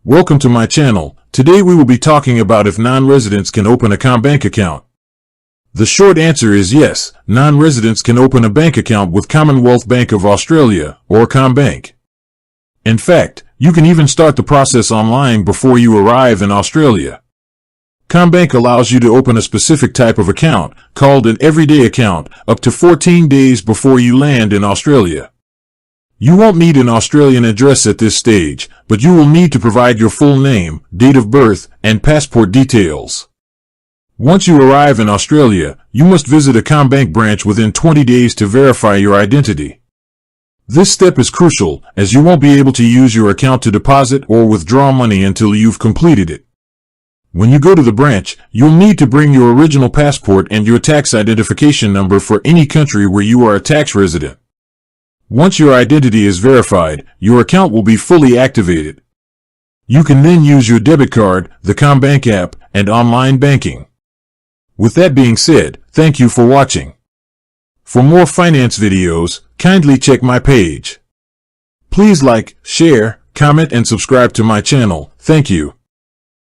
Welcome to my channel. Today we will be talking about if non-residents can open a CommBank account. The short answer is yes, non-residents can open a bank account with Commonwealth Bank of Australia, or CommBank. In fact, you can even start the process online before you arrive in Australia. CommBank allows you to open a specific type of account, called an everyday account, up to 14 days before you land in Australia. You won't need an Australian address at this stage, but you will need to provide your full name, date of birth, and passport details. Once you arrive in Australia, you must visit a CommBank branch within 20 days to verify your identity. This step is crucial, as you won't be able to use your account to deposit or withdraw money until you've completed it. When you go to the branch, you'll need to bring your original passport and your tax identification number for any country where you are a tax resident. Once your identity is verified, your account will be fully activated. You can then use your debit card, the CommBank app, and online banking. With that being said, thank you for watching. For more finance videos, kindly check my page. Please like, share, comment, and subscribe to my channel. Thank you.